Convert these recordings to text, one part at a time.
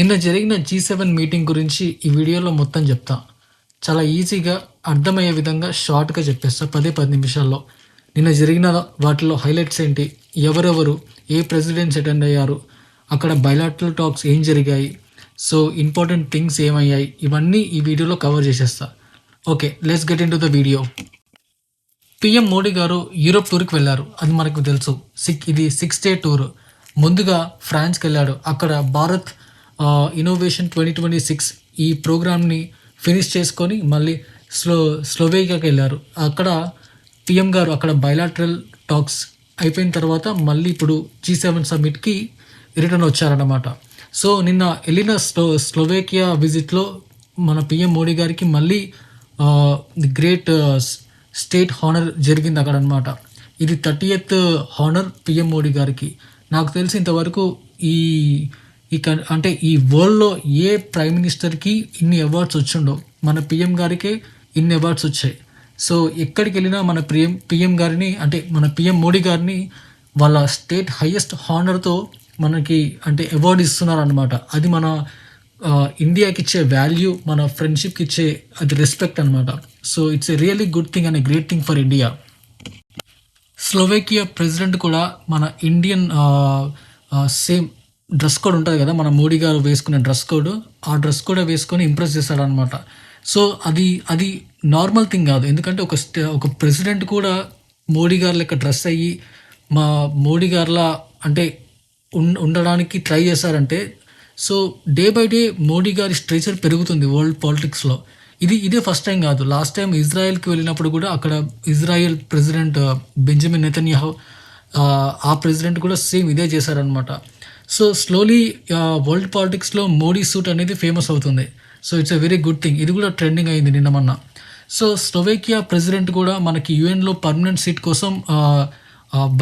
నిన్న జరిగిన G7 meeting గురించి ఈ వీడియోలో మొత్తం చెప్తా. చాలా ఈజీగా అర్థమయ్యే విధంగా షార్ట్‌గా చెప్పేస్తా. 10 నిమిషాల్లో. నిన్న జరిగిన వాటిలో హైలైట్స్ ఏంటి? ఎవరెవరు? ఏ ప్రెసిడెంట్స్ అటెండ్ అయ్యారు? అక్కడ బైలాటరల్ టాక్స్ ఏం జరిగాయి? సో, ఇంపార్టెంట్ థింగ్స్ ఏమయ్యాయి? ఇవన్నీ ఈ వీడియోలో కవర్ చేసేస్తా. Okay. Let's get into the video. PM Modi garu Europe టూర్‌కి వెళ్లారు. అది మనకు తెలుసు. ఇది 6 డే టూర్. ముందుగా ఫ్రాన్స్‌కి వెళ్ళాడు. అక్కడ భారత్ ఇన్నోవేషన్ 2026 ఈ ప్రోగ్రామ్‌ని ఫినిష్ చేసుకొని మళ్ళీ స్లోవేకియాకి వెళ్ళారు. అక్కడ పీఎం గారు అక్కడ బైలాటరల్ టాక్స్ అయిపోయిన తర్వాత మళ్ళీ ఇప్పుడు G7 సమ్మిట్‌కి రిటర్న్ వచ్చారన్నమాట. సో, నిన్న వెళ్ళిన స్లోవేకియా విజిట్‌లో మన పీఎం మోడీ గారికి మళ్ళీ ది గ్రేట్ స్టేట్ హానర్ జరిగింది అక్కడ అనమాట. ఇది 30th హానర్ పీఎం మోడీ గారికి. నాకు తెలిసి ఇంతవరకు ఈ అంటే ఈ వరల్డ్‌లో ఏ ప్రైమ్ మినిస్టర్‌కి ఇన్ని అవార్డ్స్ వచ్చిండో మన పీఎం గారికే ఇన్ని అవార్డ్స్ వచ్చాయి. సో, ఎక్కడికి వెళ్ళినా మన పీఎం గారిని అంటే మన పీఎం మోడీ గారిని వాళ్ళ స్టేట్ హైయెస్ట్ హానర్‌తో మనకి అంటే అవార్డు ఇస్తున్నారనమాట. అది మన ఇండియాకి ఇచ్చే వాల్యూ, మన ఫ్రెండ్షిప్కి ఇచ్చే అది రెస్పెక్ట్ అనమాట. So, it's a really good thing and a great thing for India. Slovakia president కూడా మన ఇండియన్ సేమ్ డ్రెస్ కోడ్ ఉంటుంది కదా, మన మోడీ గారు వేసుకునే డ్రెస్ కోడ్, ఆ డ్రెస్ కోడ్ వేసుకొని ఇంప్రెస్ చేశాడనమాట. సో, అది నార్మల్ థింగ్ కాదు. ఎందుకంటే ఒక ప్రెసిడెంట్ కూడా మోడీ గారు లెక్క డ్రెస్ అయ్యి మా మోడీ గారిలా అంటే ఉండడానికి ట్రై చేశారంటే, so day by day Modi గారి స్ట్రేచర్ పెరుగుతుంది వరల్డ్ పాలిటిక్స్లో. ఇదే ఫస్ట్ టైం కాదు. లాస్ట్ టైం ఇజ్రాయెల్కి వెళ్ళినప్పుడు కూడా అక్కడ ఇజ్రాయెల్ ప్రెసిడెంట్ బెంజమిన్ నెతన్యాహు ఆ ప్రెసిడెంట్ కూడా సేమ్ ఇదే చేశారనమాట. సో, స్లోలీ వరల్డ్ పాలిటిక్స్లో మోడీ సూట్ అనేది ఫేమస్ అవుతుంది. So, it's a very good thing. ఇది కూడా ట్రెండింగ్ అయింది నిన్న మొన్న. సో, స్లోవేకియా ప్రెసిడెంట్ కూడా మనకి యుఎన్లో పర్మనెంట్ సీట్ కోసం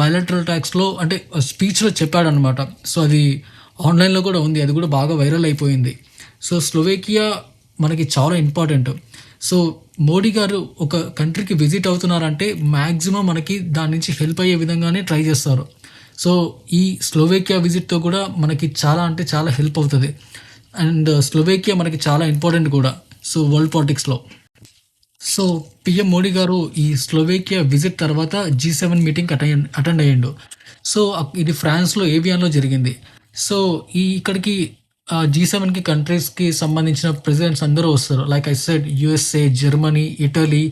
బైలాటరల్ టాక్స్లో అంటే స్పీచ్లో చెప్పాడనమాట. సో, అది ఆన్లైన్లో కూడా ఉంది. అది కూడా బాగా వైరల్ అయిపోయింది. సో, స్లోవేకియా మనకి చాలా ఇంపార్టెంట్. సో, మోడీ గారు ఒక కంట్రీకి విజిట్ అవుతున్నారంటే మ్యాక్సిమం మనకి దాని నుంచి హెల్ప్ అయ్యే విధంగానే ట్రై చేస్తారు. సో, ఈ స్లోవేకియా విజిట్తో కూడా మనకి చాలా అంటే చాలా హెల్ప్ అవుతుంది. అండ్ స్లోవేకియా మనకి చాలా ఇంపార్టెంట్ కూడా. సో, వరల్డ్ పాలిటిక్స్లో. సో, పీఎం మోడీ గారు ఈ స్లోవేకియా విజిట్ తర్వాత G7 మీటింగ్కి అటెండ్ అయ్యిండు. సో, ఇది ఫ్రాన్స్లో ఏవియాన్లో జరిగింది. సో, ఇక్కడికి G7కి కంట్రీస్కి సంబంధించిన ప్రెసిడెంట్స్ అందరూ వస్తారు. Like I said USA, Germany, Italy,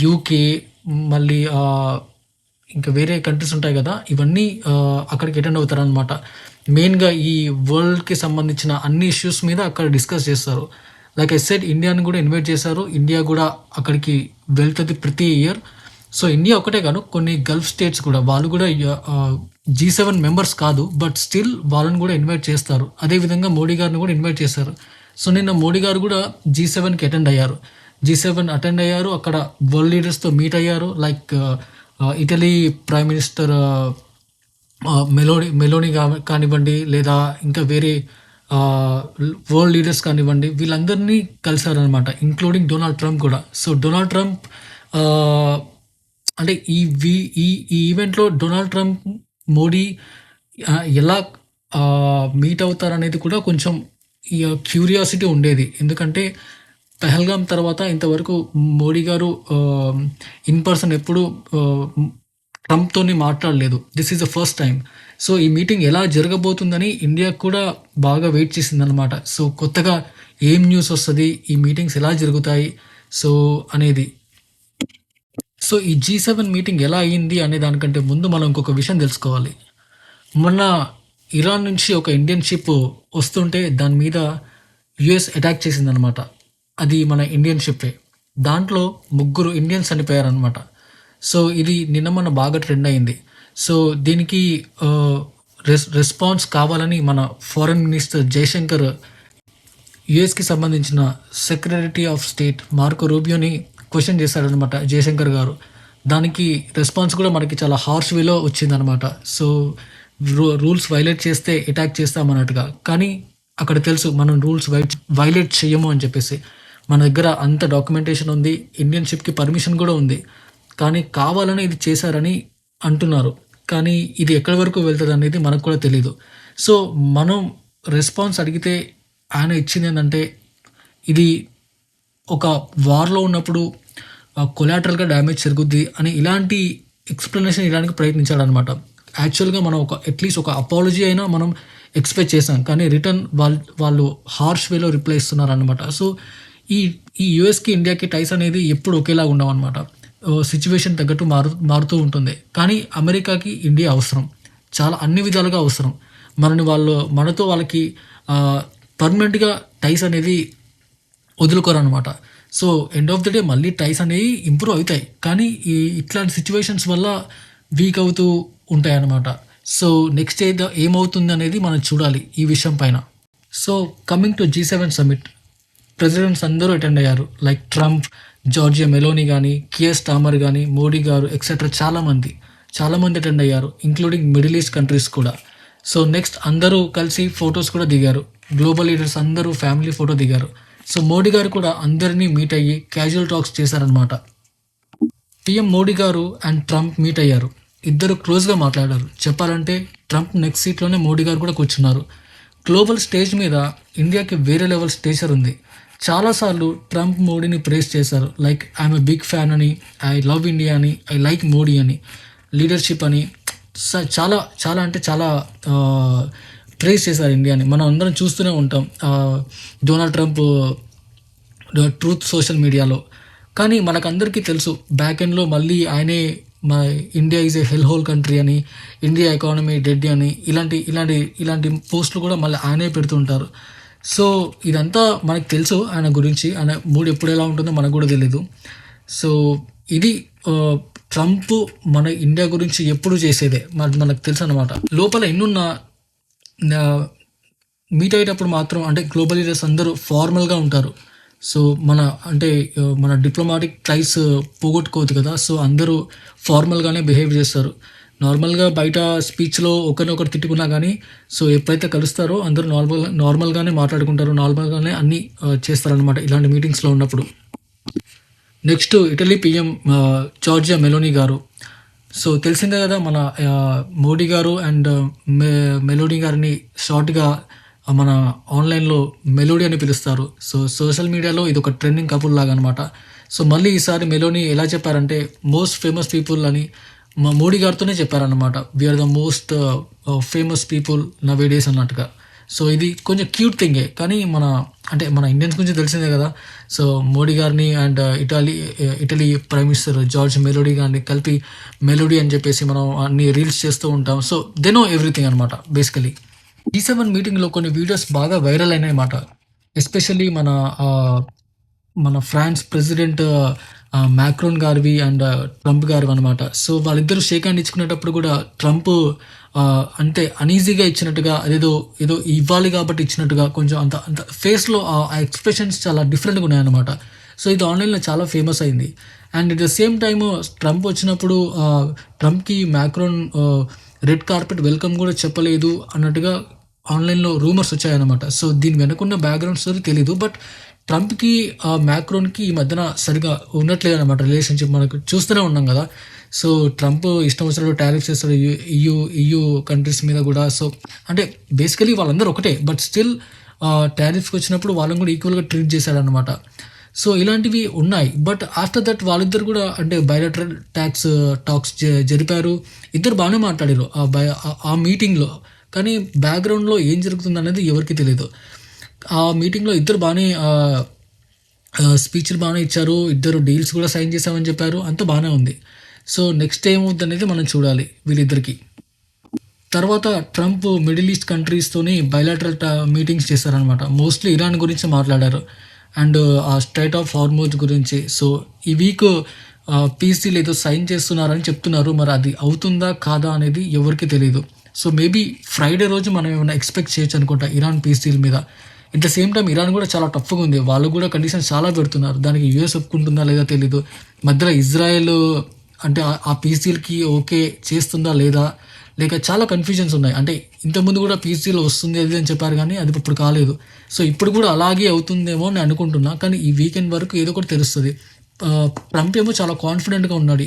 UK, మళ్ళీ ఇంకా వేరే కంట్రీస్ ఉంటాయి కదా, ఇవన్నీ అక్కడికి అటెండ్ అవుతారు అనమాట. మెయిన్గా ఈ వరల్డ్కి సంబంధించిన అన్ని ఇష్యూస్ మీద అక్కడ డిస్కస్ చేస్తారు. లైక్ ఐ సెడ్ ఇండియాని కూడా ఇన్వైట్ చేశారు. ఇండియా కూడా అక్కడికి వెళ్తుంది ప్రతి ఇయర్. సో, ఇండియా ఒకటే కాదు, కొన్ని గల్ఫ్ స్టేట్స్ కూడా వాళ్ళు కూడా G7 మెంబర్స్ కాదు, బట్ స్టిల్ వాళ్ళని కూడా ఇన్వైట్ చేస్తారు. అదేవిధంగా మోడీ గారిని కూడా ఇన్వైట్ చేశారు. సో, నిన్న మోడీ గారు కూడా G7కి అటెండ్ అయ్యారు. G7 అటెండ్ అయ్యారు. అక్కడ వరల్డ్ లీడర్స్తో మీట్ అయ్యారు. Like Italy prime minister Meloni కానివ్వండి, లేదా ఇంకా వేరే వరల్డ్ లీడర్స్ కానివ్వండి, వీళ్ళందరినీ కలిశారనమాట, ఇంక్లూడింగ్ డొనాల్డ్ ట్రంప్ కూడా. సో, డొనాల్డ్ ట్రంప్ అంటే ఈ ఈవెంట్లో డొనాల్డ్ ట్రంప్ మోడీ ఎలా మీట్ అవుతారనేది కూడా కొంచెం క్యూరియాసిటీ ఉండేది. ఎందుకంటే పెహల్గాం తర్వాత ఇంతవరకు మోడీ గారు ఇన్ పర్సన్ ఎప్పుడు ట్రంప్తోని మాట్లాడలేదు. This is the first time. So, ఈ మీటింగ్ ఎలా జరగబోతుందని ఇండియా కూడా బాగా వెయిట్ చేసిందనమాట. సో, కొత్తగా ఏం న్యూస్ వస్తుంది, ఈ మీటింగ్స్ ఎలా జరుగుతాయి సో అనేది. సో, ఈ G7 మీటింగ్ ఎలా అయ్యింది అనే దానికంటే ముందు మనం ఇంకొక విషయం తెలుసుకోవాలి. మొన్న ఇరాన్ నుంచి ఒక ఇండియన్ షిప్ వస్తుంటే దాని మీద US అటాక్ చేసిందనమాట. అది మన ఇండియన్ షిప్పే. దాంట్లో 3 ఇండియన్స్ చనిపోయారనమాట. సో, ఇది నిన్న మొన్న బాగా ట్రెండ్ అయింది. సో, దీనికి రెస్పాన్స్ కావాలని మన ఫారెన్ మినిస్టర్ జయశంకర్ యుఎస్కి సంబంధించిన సెక్రటరీ ఆఫ్ స్టేట్ మార్కో రూబియోని క్వశ్చన్ చేశాడనమాట జయశంకర్ గారు. దానికి రెస్పాన్స్ కూడా మనకి చాలా హార్ష్ వేలో వచ్చిందనమాట. సో, రూల్స్ వైలేట్ చేస్తే అటాక్ చేస్తామన్నట్టుగా. కానీ అక్కడ తెలుసు మనం రూల్స్ వైలేట్ చేయము అని చెప్పేసి. మన దగ్గర అంత డాక్యుమెంటేషన్ ఉంది, ఇండియన్ షిప్కి పర్మిషన్ కూడా ఉంది. కానీ కావాలని ఇది చేశారని అంటున్నారు. కానీ ఇది ఎక్కడి వరకు వెళ్తుంది అనేది మనకు కూడా తెలీదు. సో, మనం రెస్పాన్స్ అడిగితే ఆయన ఇచ్చింది ఏంటంటే, ఇది ఒక వార్‌లో ఉన్నప్పుడు కొలాటరల్‌గా డ్యామేజ్ జరుగుద్ది అని ఇలాంటి ఎక్స్‌ప్లనేషన్ ఇవ్వడానికి ప్రయత్నించాడనమాట. యాక్చువల్‌గా మనం అట్‌లీస్ట్ ఒక అపాలజీ అయినా మనం ఎక్స్‌పెక్ట్ చేసాం. కానీ రిటర్న్ వాళ్ళు హార్ష్ వేలో రిప్లై ఇస్తున్నారనమాట. సో, ఈ ఈ యూఎస్‌కి, ఇండియాకి టైస్ అనేది ఎప్పుడు ఒకేలాగా ఉండవనమాట. సిట్యుయేషన్ తగ్గట్టు మారుతూ ఉంటుంది. కానీ అమెరికాకి ఇండియా అవసరం. చాలా అన్ని విధాలుగా అవసరం. మనతో వాళ్ళకి పర్మనెంట్‌గా టైస్ అనేది వదులుకోరనమాట. So, end of the day మళ్ళీ టైస్ అనేవి ఇంప్రూవ్ అవుతాయి. కానీ ఇట్లాంటి సిట్యుయేషన్స్ వల్ల వీక్ అవుతూ ఉంటాయన్నమాట. సో, నెక్స్ట్ ఏమవుతుందనేది మనం చూడాలి ఈ విషయం పైన. So, coming to G7 summit, presidents అందరూ అటెండ్ అయ్యారు. లైక్ ట్రంప్, జార్జియా మెలోనీ గానీ, కియర్ స్టార్మర్ గానీ, మోడీ గారు ఎక్సెట్రా చాలామంది అటెండ్ అయ్యారు. ఇంక్లూడింగ్ మిడిల్ ఈస్ట్ కంట్రీస్ కూడా. సో, నెక్స్ట్ అందరూ కలిసి ఫొటోస్ కూడా దిగారు. గ్లోబల్ లీడర్స్ అందరూ ఫ్యామిలీ ఫోటో దిగారు. సో, మోడీ గారు కూడా అందరినీ మీట్ అయ్యి క్యాజువల్ టాక్స్ చేశారనమాట. పీఎం మోడీ గారు అండ్ ట్రంప్ మీట్ అయ్యారు. ఇద్దరు క్లోజ్గా మాట్లాడారు. చెప్పాలంటే ట్రంప్ నెక్స్ట్ సీట్లోనే మోడీ గారు కూడా కూర్చున్నారు. గ్లోబల్ స్టేజ్ మీద ఇండియాకి వేరే లెవెల్ స్టేచర్ ఉంది. చాలాసార్లు ట్రంప్ మోడీని ప్రేస్ చేశారు. Like I'm a big fan అని, ఐ లవ్ ఇండియా అని, ఐ లైక్ మోడీ అని, లీడర్షిప్ అని చాలా చాలా అంటే చాలా ప్రేస్ చేశారు ఇండియాని. మనం అందరం చూస్తూనే ఉంటాం డొనాల్డ్ ట్రంప్ ట్రూత్ సోషల్ మీడియాలో. కానీ మనకందరికీ తెలుసు బ్యాక్ ఎండ్లో మళ్ళీ ఆయనే మా India is a hell whole country అని, ఇండియా ఎకానమీ డెడ్ అని ఇలాంటి పోస్టులు కూడా మళ్ళీ ఆయనే పెడుతుంటారు. సో, ఇదంతా మనకు తెలుసు ఆయన గురించి. ఆయన మూడు ఎప్పుడు ఎలా ఉంటుందో మనకు కూడా తెలీదు. సో, ఇది ట్రంప్ మన ఇండియా గురించి ఎప్పుడు చేసేదే మనకు తెలుసు అనమాట. లోపల ఎన్నున్నా మీట్ అయ్యేటప్పుడు మాత్రం అంటే గ్లోబల్ లీడర్స్ అందరూ ఫార్మల్గా ఉంటారు. సో, మన డిప్లొమాటిక్ టైస్ పోగొట్టుకోవద్దు కదా. సో, అందరూ ఫార్మల్గానే బిహేవ్ చేస్తారు. నార్మల్గా బయట స్పీచ్లో ఒకరినొకరు తిట్టుకున్నా కానీ, సో ఎప్పుడైతే కలుస్తారో అందరూ నార్మల్గానే మాట్లాడుకుంటారు, నార్మల్గానే అన్నీ చేస్తారనమాట ఇలాంటి మీటింగ్స్లో ఉన్నప్పుడు. Next Italy PM Georgia Meloni గారు. సో, తెలిసిందే కదా మన మోడీ గారు అండ్ మెలోనీ గారిని షార్ట్గా మన ఆన్లైన్లో మెలోడీ అని పిలుస్తారు. సో, సోషల్ మీడియాలో ఇది ఒక ట్రెండింగ్ కపుల్ లాగా అనమాట. సో, మళ్ళీ ఈసారి మెలోనీ ఎలా చెప్పారంటే మోస్ట్ ఫేమస్ పీపుల్ అని మోడీ గారితోనే చెప్పారనమాట. We're the most famous people nowadays అన్నట్టుగా. సో, ఇది కొంచెం క్యూట్ థింగే. కానీ మన ఇండియన్స్ గురించి తెలిసిందే కదా. సో, మోడీ గారిని and Italy prime minister George melody గారిని కలిపి మెలోడీ అని చెప్పేసి మనం అన్ని రీల్స్ చేస్తూ ఉంటాం. సో, దే నో ఎవ్రీథింగ్ అనమాట బేసికలీ. G7 మీటింగ్లో కొన్ని వీడియోస్ బాగా వైరల్ అయినాయన్నమాట. ఎస్పెషల్లీ మన ఫ్రాన్స్ ప్రెసిడెంట్ మ్యాక్రోన్ గారివి అండ్ ట్రంప్ గారివి అనమాట. సో, వాళ్ళిద్దరూ షేక్ హ్యాండ్ ఇచ్చుకునేటప్పుడు కూడా ట్రంప్ అంటే అనీజీగా ఇచ్చినట్టుగా, ఏదో ఇవ్వాలి కాబట్టి ఇచ్చినట్టుగా కొంచెం అంత అంత ఫేస్లో ఆ ఎక్స్ప్రెషన్స్ చాలా డిఫరెంట్గా ఉన్నాయన్నమాట. సో, ఇది ఆన్లైన్లో చాలా ఫేమస్ అయింది. And at the same time Trump వచ్చినప్పుడు ట్రంప్కి మ్యాక్రోన్ రెడ్ కార్పెట్ వెల్కమ్ కూడా చెప్పలేదు అన్నట్టుగా ఆన్లైన్లో రూమర్స్ వచ్చాయన్నమాట. సో, దీని వెనుకున్న బ్యాక్గ్రౌండ్ స్టోరీ తెలీదు. బట్ ట్రంప్కి మ్యాక్రోన్కి ఈ మధ్యన సరిగా ఉండట్లేదు అనమాట రిలేషన్షిప్. మనకు చూస్తూనే ఉన్నాం కదా. సో, ట్రంప్ ఇష్టం వచ్చినట్టు టారిఫ్స్ చేస్తాడు EU కంట్రీస్ మీద కూడా. సో, అంటే బేసికలీ వాళ్ళందరూ ఒకటే. బట్ స్టిల్ టారిఫ్కి వచ్చినప్పుడు వాళ్ళని కూడా ఈక్వల్గా ట్రీట్ చేశాడనమాట. సో, ఇలాంటివి ఉన్నాయి. బట్ ఆఫ్టర్ దట్ వాళ్ళిద్దరు కూడా అంటే బైలాటరల్ టాక్స్ జరిపారు. ఇద్దరు బాగానే మాట్లాడారు ఆ మీటింగ్లో. కానీ బ్యాక్గ్రౌండ్లో ఏం జరుగుతుంది అనేది ఎవరికి తెలియదు. ఆ మీటింగ్లో ఇద్దరు బాగానే స్పీచ్లు బాగానే ఇచ్చారు. ఇద్దరు డీల్స్ కూడా సైన్ చేశామని చెప్పారు. అంతా బాగానే ఉంది. సో, నెక్స్ట్ ఏమవుతుంది అనేది మనం చూడాలి వీళ్ళిద్దరికి. తర్వాత ట్రంప్ మిడిల్ ఈస్ట్ కంట్రీస్తోని బైలాటరల్ మీటింగ్స్ చేశారనమాట. మోస్ట్లీ ఇరాన్ గురించి మాట్లాడారు అండ్ ఆ స్ట్రైట్ ఆఫ్ హార్మోజ్ గురించి. సో, ఈ వీక్ పీస్ డీల్ ఏదో సైన్ చేస్తున్నారని చెప్తున్నారు. మరి అది అవుతుందా కాదా అనేది ఎవరికి తెలియదు. సో, మేబీ ఫ్రైడే రోజు మనం ఏమైనా ఎక్స్పెక్ట్ చేయొచ్చు అనుకుంటా ఇరాన్ పీస్ డీల్ మీద. At the same time Iran కూడా చాలా టఫ్గా ఉంది. వాళ్ళు కూడా కండిషన్స్ చాలా పెడుతున్నారు. దానికి యూఎస్ ఒప్పుకుంటుందా లేదా తెలీదు. మధ్యలో ఇజ్రాయెల్ అంటే ఆ పీస్ డీల్కి ఓకే చేస్తుందా లేదా, లేక చాలా కన్ఫ్యూజన్స్ ఉన్నాయి. అంటే ఇంతకుముందు కూడా పీస్ డీల్ వస్తుంది అది అని చెప్పారు కానీ అది ఇప్పుడు కాలేదు. సో, ఇప్పుడు కూడా అలాగే అవుతుందేమో అని అనుకుంటున్నా. కానీ ఈ వీకెండ్ వరకు ఏదో ఒకటి తెలుస్తుంది. ట్రంప్ ఏమో చాలా కాన్ఫిడెంట్గా ఉన్నాడు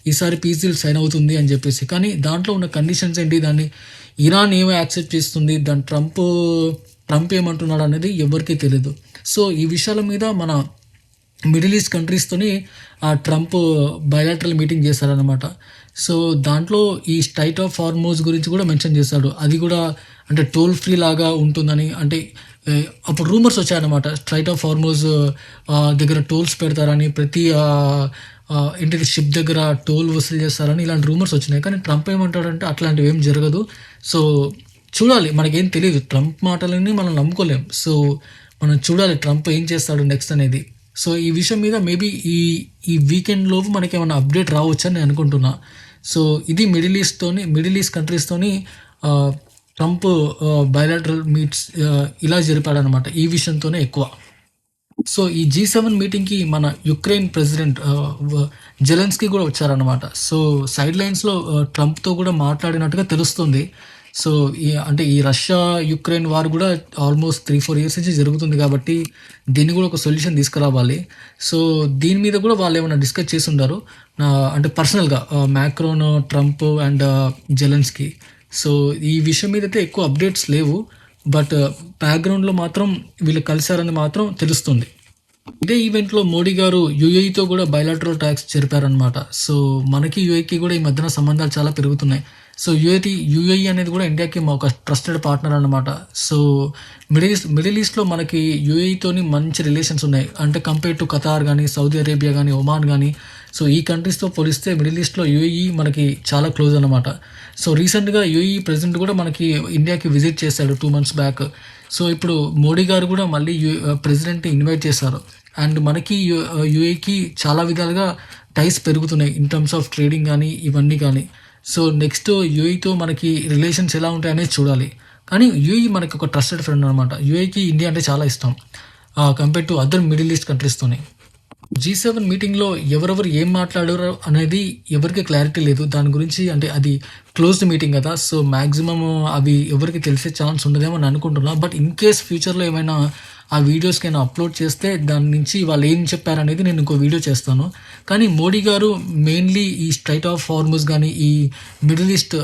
ఈసారి పీస్ డీల్ సైన్ అవుతుంది అని చెప్పేసి. కానీ దాంట్లో ఉన్న కండిషన్స్ ఏంటి, దాన్ని ఇరాన్ ఏమో యాక్సెప్ట్ చేస్తుంది, దాని ట్రంప్ ట్రంప్ ఏమంటున్నాడు అనేది ఎవరికీ తెలియదు. సో ఈ విషయాల మీద మన మిడిల్ ఈస్ట్ కంట్రీస్తోని ట్రంప్ బయలాటరల్ మీటింగ్ చేశారనమాట. సో దాంట్లో ఈ స్ట్రైట్ ఆఫ్ హార్మోజ్ గురించి కూడా మెన్షన్ చేశాడు. అది కూడా అంటే టోల్ ఫ్రీ లాగా ఉంటుందని, అంటే అప్పుడు రూమర్స్ వచ్చాయన్నమాట. స్ట్రైట్ ఆఫ్ హార్మోజ్ దగ్గర టోల్స్ పెడతారని, ప్రతి ఏంటిది షిప్ దగ్గర టోల్ వసూలు చేస్తారని ఇలాంటి రూమర్స్ వచ్చినాయి. కానీ ట్రంప్ ఏమంటాడంటే అట్లాంటివి ఏం జరగదు. సో చూడాలి, మనకేం తెలియదు, ట్రంప్ మాటలని మనం నమ్ముకోలేం. సో మనం చూడాలి ట్రంప్ ఏం చేస్తాడు నెక్స్ట్ అనేది. సో ఈ విషయం మీద మేబీ ఈ వీకెండ్లోపు మనకి ఏమైనా అప్డేట్ రావచ్చు అని నేను అనుకుంటున్నా. సో ఇది మిడిల్ ఈస్ట్ కంట్రీస్తోని ట్రంప్ బయలాటరల్ మీట్స్ ఇలా జరిపాడనమాట, ఈ విషయంతోనే ఎక్కువ. సో ఈ G7 మీటింగ్కి మన యుక్రెయిన్ ప్రెసిడెంట్ జెలెన్స్కీ కూడా వచ్చారనమాట. సో సైడ్ లైన్స్లో ట్రంప్తో కూడా మాట్లాడినట్టుగా తెలుస్తుంది. సో ఈ రష్యా యుక్రెయిన్ వార్ కూడా ఆల్మోస్ట్ 3-4 ఇయర్స్ నుంచి జరుగుతుంది కాబట్టి దీన్ని కూడా ఒక సొల్యూషన్ తీసుకురావాలి. సో దీని మీద కూడా వాళ్ళు ఏమైనా డిస్కస్ చేసి ఉండారు, అంటే పర్సనల్గా Macron, Trump and Zelensky. So ఈ విషయం మీద అయితే ఎక్కువ అప్డేట్స్ లేవు, బట్ బ్యాక్గ్రౌండ్లో మాత్రం వీళ్ళు కలిశారని మాత్రం తెలుస్తుంది. ఇదే ఈవెంట్లో మోడీ గారు యూఏఈతో కూడా బయలాటరల్ టాక్స్ జరిపారనమాట. సో మనకి యూఏకి కూడా ఈ మధ్యన సంబంధాలు చాలా పెరుగుతున్నాయి. సో యూఏఈ అనేది కూడా ఇండియాకి ఒక ట్రస్టెడ్ పార్ట్నర్ అనమాట. సో మిడిల్ ఈస్ట్లో మనకి యూఏఈతోని మంచి రిలేషన్స్ ఉన్నాయి, అంటే కంపేర్ టు ఖతార్ కానీ, సౌదీ అరేబియా కానీ, ఒమాన్ కానీ. సో ఈ కంట్రీస్తో పోలిస్తే మిడిల్ ఈస్ట్లో యూఏఈ మనకి చాలా క్లోజ్ అనమాట. సో రీసెంట్గా యూఏఈ ప్రెసిడెంట్ కూడా మనకి ఇండియాకి విజిట్ చేశాడు 2 months బ్యాక్. సో ఇప్పుడు మోడీ గారు కూడా మళ్ళీ ప్రెసిడెంట్ని ఇన్వైట్ చేశారు. అండ్ మనకి యూఏకి చాలా విధాలుగా టైస్ పెరుగుతున్నాయి ఇన్ టర్మ్స్ ఆఫ్ ట్రేడింగ్ కానీ, ఇవన్నీ కానీ. సో నెక్స్ట్ యూఏతో మనకి రిలేషన్స్ ఎలా ఉంటాయనేది చూడాలి. కానీ యూఏఈ మనకి ఒక ట్రస్టెడ్ ఫ్రెండ్ అనమాట. యూఏకి ఇండియా అంటే చాలా ఇష్టం compare to other middle east కంట్రీస్తోని. G7 మీటింగ్లో ఎవరెవరు ఏం మాట్లాడారో అనేది ఎవరికి క్లారిటీ లేదు దాని గురించి. అంటే అది క్లోజ్డ్ మీటింగ్ కదా, సో మ్యాక్సిమం అవి ఎవరికి తెలిసే ఛాన్స్ ఉండదేమో అని అనుకుంటున్నా. బట్ ఇన్ కేస్ ఫ్యూచర్లో ఏమైనా ఆ వీడియోస్కైనా అప్లోడ్ చేస్తే దాని నుంచి వాళ్ళు ఏం చెప్పారనేది నేను ఇంకో వీడియో చేస్తాను. కానీ మోడీ గారు మెయిన్లీ ఈ స్ట్రైట్ ఆఫ్ హార్మోజ్ కానీ, ఈ మిడిల్ ఈస్ట్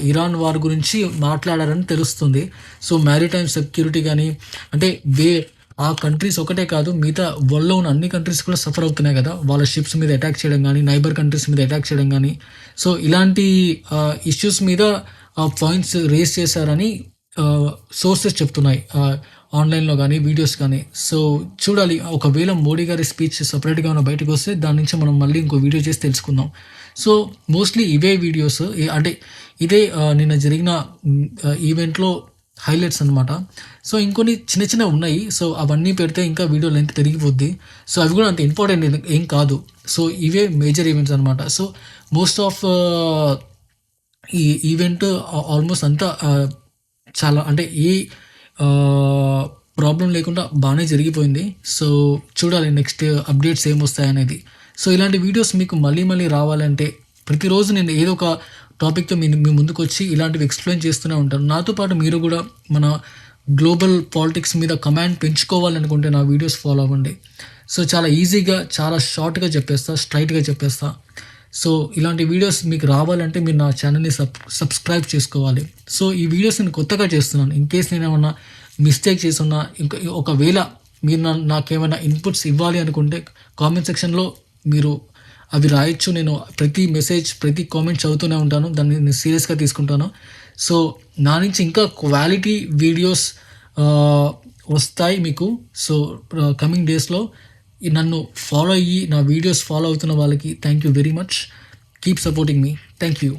ఇరాన్ వార్ గురించి మాట్లాడారని తెలుస్తుంది. సో మ్యారిటైమ్ సెక్యూరిటీ కానీ, అంటే ఆ కంట్రీస్ ఒకటే కాదు, మిగతా వరల్డ్లో ఉన్న అన్ని కంట్రీస్ కూడా సఫర్ అవుతున్నాయి కదా, వాళ్ళ షిప్స్ మీద అటాక్ చేయడం కానీ, నైబర్ కంట్రీస్ మీద అటాక్ చేయడం కానీ. సో ఇలాంటి ఇష్యూస్ మీద పాయింట్స్ రేస్ చేశారని సోర్సెస్ చెప్తున్నాయి ఆన్లైన్లో కానీ, వీడియోస్ కానీ. సో చూడాలి, ఒకవేళ మోడీ గారి స్పీచ్ సపరేట్గా ఉన్న బయటకు వస్తే దాని నుంచి మనం మళ్ళీ ఇంకో వీడియో చేసి తెలుసుకుందాం. సో మోస్ట్లీ ఇవే వీడియోస్, అంటే ఇదే నిన్న జరిగిన ఈవెంట్లో హైలైట్స్ అనమాట. సో ఇంకొన్ని చిన్న ఉన్నాయి. సో అవన్నీ పెడితే ఇంకా వీడియో లెంత్ పెరిగిపోద్ది. సో అవి కూడా అంత ఇంపార్టెంట్ ఏం కాదు. సో ఇవే మేజర్ ఈవెంట్స్ అనమాట. సో మోస్ట్ ఆఫ్ ఈ ఈవెంట్ ఆల్మోస్ట్ అంతా చాలా, అంటే ఏ ప్రాబ్లం లేకుండా బాగానే జరిగిపోయింది. సో చూడాలి నెక్స్ట్ అప్డేట్స్ ఏమొస్తాయనేది. సో ఇలాంటి వీడియోస్ మీకు మళ్ళీ రావాలంటే ప్రతిరోజు నేను ఏదో ఒక టాపిక్తో మీ ముందుకు వచ్చి ఇలాంటివి ఎక్స్ప్లెయిన్ చేస్తూనే ఉంటాను. నాతో పాటు మీరు కూడా మన గ్లోబల్ పాలిటిక్స్ మీద కమాండ్ పెంచుకోవాలనుకుంటే నా వీడియోస్ ఫాలో అవ్వండి. సో చాలా ఈజీగా, చాలా షార్ట్గా చెప్పేస్తా, స్ట్రైట్గా చెప్పేస్తా. సో ఇలాంటి వీడియోస్ మీకు రావాలంటే మీరు నా ఛానల్ని సబ్స్క్రైబ్ చేసుకోవాలి. సో ఈ వీడియోస్ నేను కొత్తగా చేస్తున్నాను. ఇన్ కేస్ నేను ఏమన్నా మిస్టేక్ చేసున్నా, ఇంకా ఒకవేళ మీరు నాకేమైనా ఇన్పుట్స్ ఇవ్వాలి అనుకుంటే కామెంట్ సెక్షన్లో మీరు అవి రాయొచ్చు. నేను ప్రతి మెసేజ్, ప్రతి కామెంట్ చదువుతూనే ఉంటాను, దాన్ని నేను సీరియస్గా తీసుకుంటాను. సో నా నుంచి ఇంకా క్వాలిటీ వీడియోస్ వస్తాయి మీకు. సో కమింగ్ డేస్లో నన్ను ఫాలో అయ్యి నా వీడియోస్ ఫాలో అవుతున్న వాళ్ళకి thank you very much. Keep supporting me. Thank you.